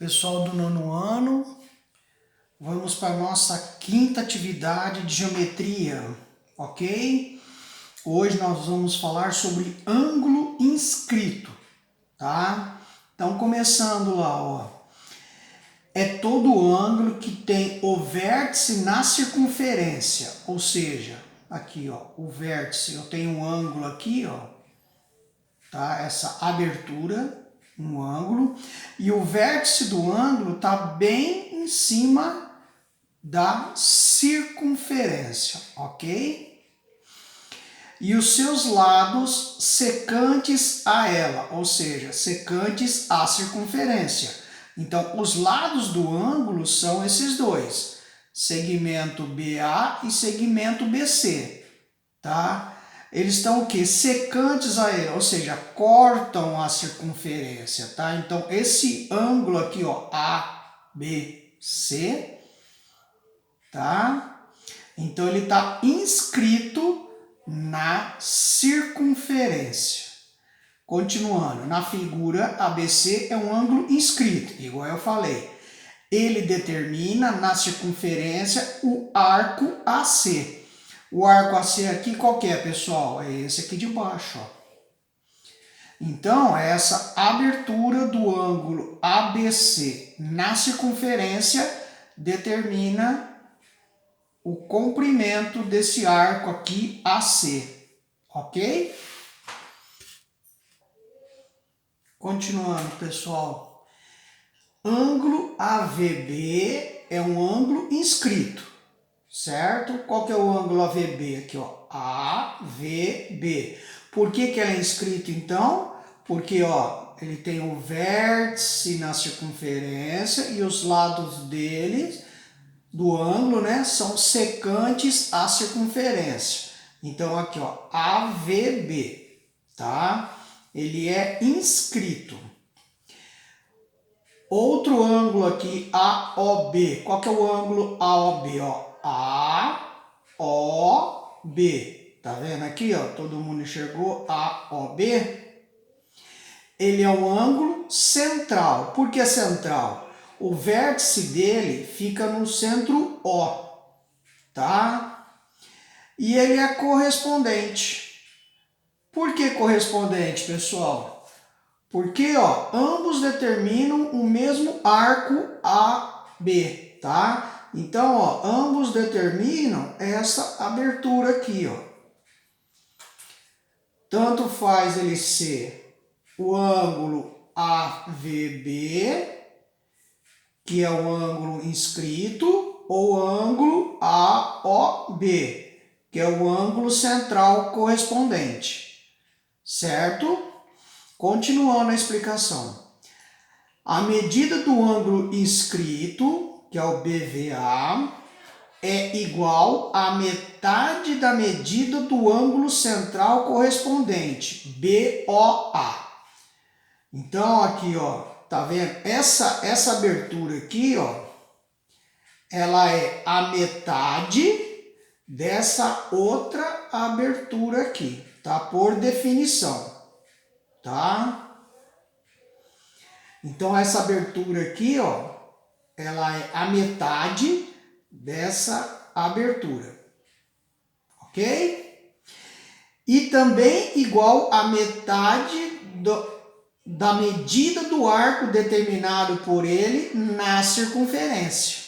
Pessoal do nono ano, vamos para a nossa quinta atividade de geometria, ok? Hoje nós vamos falar sobre ângulo inscrito, tá? Então, começando lá, ó. É todo ângulo que tem o vértice na circunferência, ou seja, aqui, ó, o vértice, eu tenho um ângulo aqui, ó, tá? Essa abertura, um ângulo, e o vértice do ângulo está bem em cima da circunferência, ok? E os seus lados secantes a ela, ou seja, secantes à circunferência. Então, os lados do ângulo são esses dois, segmento BA e segmento BC, tá? Eles estão o quê? Secantes a ele, ou seja, cortam a circunferência, tá? Então, esse ângulo aqui, ó, ABC, tá? Então, ele está inscrito na circunferência. Continuando, na figura, ABC é um ângulo inscrito, igual eu falei. Ele determina na circunferência o arco AC. O arco AC aqui qual que é, pessoal? É esse aqui de baixo, ó. Então, essa abertura do ângulo ABC na circunferência determina o comprimento desse arco aqui AC, ok? Continuando, pessoal. Ângulo AVB é um ângulo inscrito, certo? Qual que é o ângulo AVB aqui, ó? AVB. Por que ela é inscrito, então? Porque, ó, ele tem o vértice na circunferência e os lados deles, do ângulo, né, são secantes à circunferência. Então, aqui, ó, AVB, tá? Ele é inscrito. Outro ângulo aqui, AOB. Qual que é o ângulo AOB? Ó, AOB. Tá vendo aqui, ó? Todo mundo enxergou AOB? Ele é um ângulo central. Por que central? O vértice dele fica no centro O, tá? E ele é correspondente. Por que correspondente, pessoal? Porque, ó, ambos determinam o mesmo arco AB, tá? Então, ó, ambos determinam essa abertura aqui, ó. Tanto faz ele ser o ângulo AVB, que é o ângulo inscrito, ou o ângulo AOB, que é o ângulo central correspondente. Certo? Continuando a explicação. A medida do ângulo inscrito, que é o BVA, é igual à metade da medida do ângulo central correspondente, BOA. Então, aqui, ó, tá vendo? Essa abertura aqui, ó, ela é a metade dessa outra abertura aqui, tá? Por definição, tá? Então, essa abertura aqui, ó, ela é a metade dessa abertura, ok? E também igual à metade da medida do arco determinado por ele na circunferência,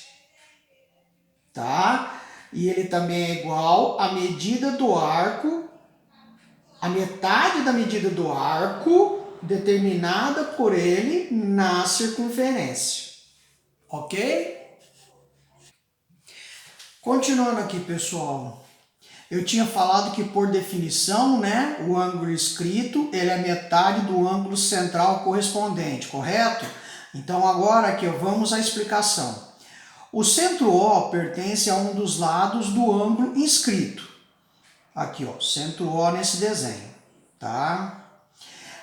tá? E ele também é igual à medida do arco, a metade da medida do arco determinada por ele na circunferência, ok? Continuando aqui, pessoal. Eu tinha falado que, por definição, né, o ângulo inscrito ele é metade do ângulo central correspondente, correto? Então, agora aqui, ó, vamos à explicação. O centro O pertence a um dos lados do ângulo inscrito. Aqui, ó, centro O nesse desenho, tá?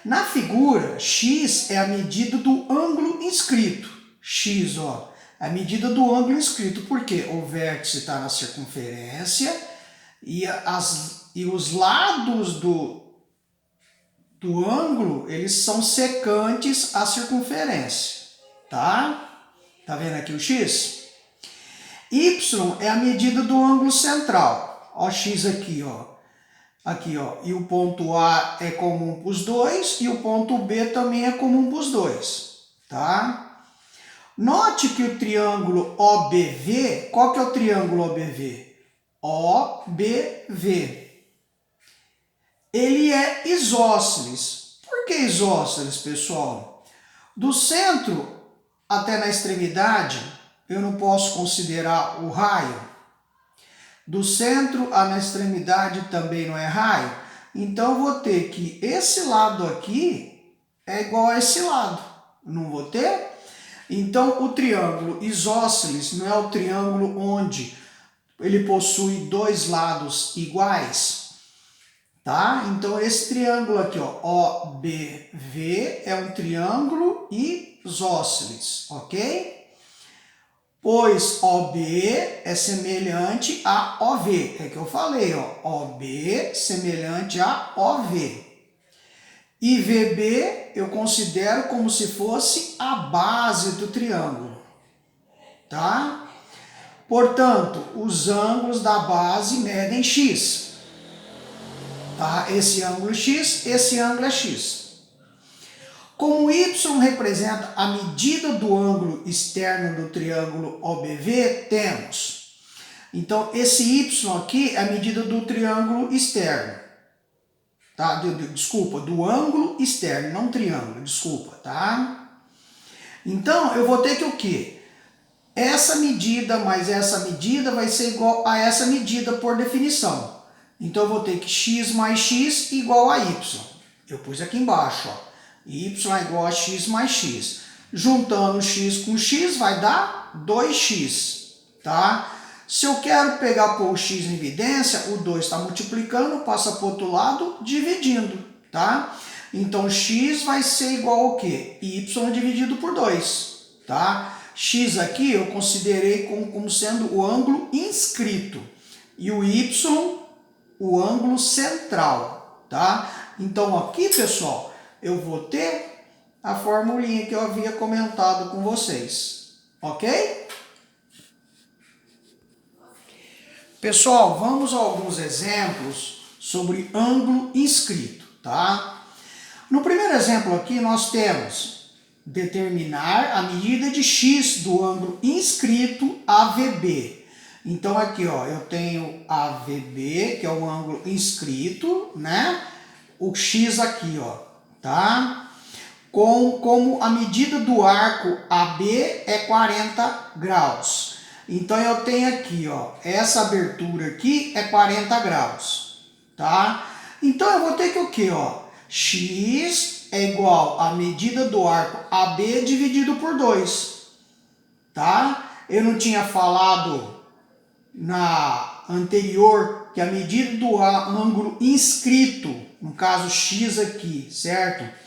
Na figura, x é a medida do ângulo inscrito. X, ó, é a medida do ângulo inscrito, porque o vértice está na circunferência e os lados do ângulo, eles são secantes à circunferência, tá? Tá vendo aqui o x? Y é a medida do ângulo central. Ó, x aqui, ó. Aqui, ó. E o ponto A é comum para os dois e o ponto B também é comum para os dois, tá? Note que o triângulo OBV, qual que é o triângulo OBV? OBV. Ele é isósceles. Por que isósceles, pessoal? Do centro até na extremidade, eu não posso considerar o raio. Do centro na extremidade também não é raio. Então, eu vou ter que esse lado aqui é igual a esse lado. Não vou ter? Então, o triângulo isósceles não é o triângulo onde ele possui dois lados iguais, tá? Então, esse triângulo aqui, ó, OBV, é um triângulo isósceles, ok? Pois OB é semelhante a OV, é que eu falei, ó, OB semelhante a OV. E VB eu considero como se fosse a base do triângulo, tá? Portanto, os ângulos da base medem x, tá? Esse ângulo x, esse ângulo é x. Como y representa a medida do ângulo externo do triângulo OBV, temos. Então, esse y aqui é a medida do triângulo externo. Tá? Desculpa, do ângulo externo, não triângulo, desculpa, tá? Então, eu vou ter que o quê? Essa medida mais essa medida vai ser igual a essa medida por definição. Então, eu vou ter que x mais x igual a y. Eu pus aqui embaixo, ó. Y é igual a x mais x. Juntando x com x vai dar 2x, tá? Se eu quero pôr o x em evidência, o 2 está multiplicando, passa para o outro lado, dividindo, tá? Então, x vai ser igual ao quê? Y dividido por 2, tá? X aqui eu considerei como sendo o ângulo inscrito. E o y, o ângulo central, tá? Então, aqui, pessoal, eu vou ter a formulinha que eu havia comentado com vocês, ok? Pessoal, vamos a alguns exemplos sobre ângulo inscrito, tá? No primeiro exemplo aqui nós temos determinar a medida de x do ângulo inscrito AVB. Então aqui, ó, eu tenho AVB, que é o ângulo inscrito, né? O x aqui, ó, tá? Como a medida do arco AB é 40 graus. Então, eu tenho aqui, ó, essa abertura aqui é 40 graus, tá? Então, eu vou ter que o quê, ó? X é igual à medida do arco AB dividido por 2, tá? Eu não tinha falado na anterior que a medida do ângulo inscrito, no caso X aqui, certo?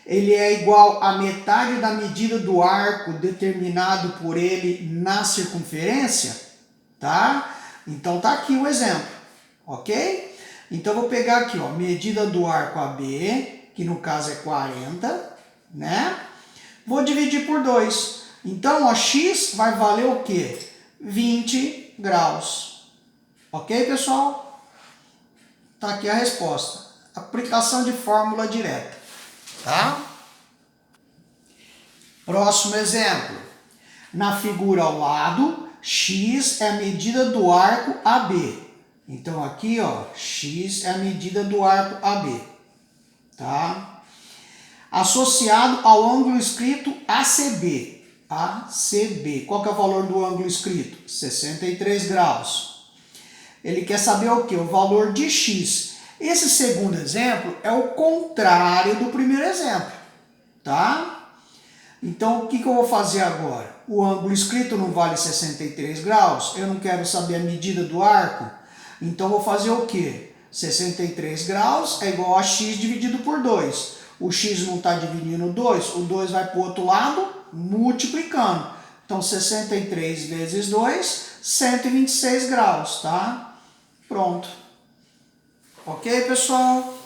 Ele é igual à metade da medida do arco determinado por ele na circunferência, tá? Então tá aqui o exemplo, ok? Então eu vou pegar aqui, ó, medida do arco AB, que no caso é 40, né? Vou dividir por 2. Então, ó, x vai valer o quê? 20 graus. Ok, pessoal? Tá aqui a resposta. Aplicação de fórmula direta. Tá? Próximo exemplo. Na figura ao lado, x é a medida do arco AB. Então aqui, ó, x é a medida do arco AB. Tá? Associado ao ângulo inscrito ACB. ACB. Qual que é o valor do ângulo inscrito? 63 graus. Ele quer saber o quê? O valor de x. Esse segundo exemplo é o contrário do primeiro exemplo, tá? Então, o que eu vou fazer agora? O ângulo inscrito não vale 63 graus, eu não quero saber a medida do arco, então vou fazer o quê? 63 graus é igual a x dividido por 2. O x não está dividindo 2, o 2 vai para o outro lado, multiplicando. Então, 63 vezes 2, 126 graus, tá? Pronto. Ok, pessoal?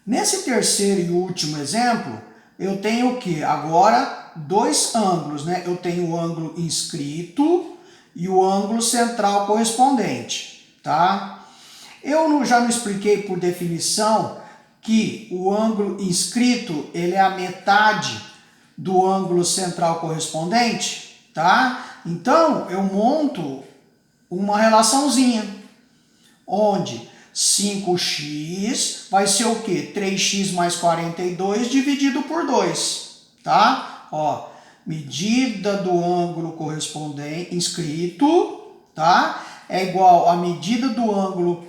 Nesse terceiro e último exemplo, eu tenho o quê? Agora, dois ângulos, né? Eu tenho o ângulo inscrito e o ângulo central correspondente, tá? Eu já não expliquei por definição que o ângulo inscrito, ele é a metade do ângulo central correspondente, tá? Então, eu monto uma relaçãozinha, onde 5x vai ser o quê? 3x mais 42 dividido por 2, tá? Ó, medida do ângulo correspondente inscrito, tá? É igual a medida do ângulo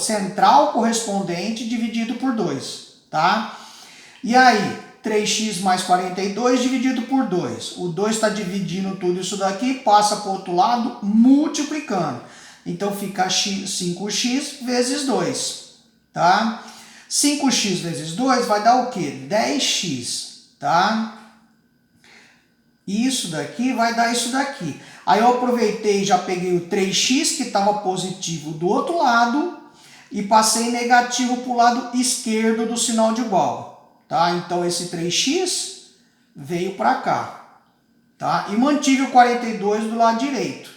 central correspondente dividido por 2, tá? E aí, 3x mais 42 dividido por 2. O 2 está dividindo tudo isso daqui, passa para o outro lado, multiplicando. Então, fica 5x vezes 2, tá? 5x vezes 2 vai dar o quê? 10x, tá? Isso daqui vai dar isso daqui. Aí eu aproveitei e já peguei o 3x, que estava positivo do outro lado, e passei negativo para o lado esquerdo do sinal de igual, tá? Então, esse 3x veio para cá, tá? E mantive o 42 do lado direito,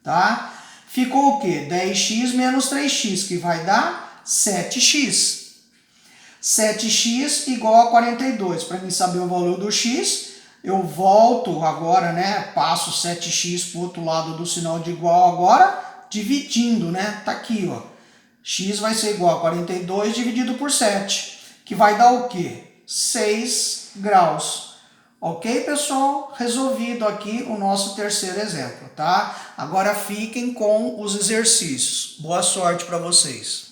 tá? Ficou o quê? 10x menos 3x, que vai dar 7x. 7x igual a 42. Para mim saber o valor do x, eu volto agora, né? Passo 7x para o outro lado do sinal de igual agora, dividindo, né? Tá aqui, ó. X vai ser igual a 42 dividido por 7, que vai dar o quê? 6 graus. Ok, pessoal? Resolvido aqui o nosso terceiro exemplo, tá? Agora fiquem com os exercícios. Boa sorte para vocês.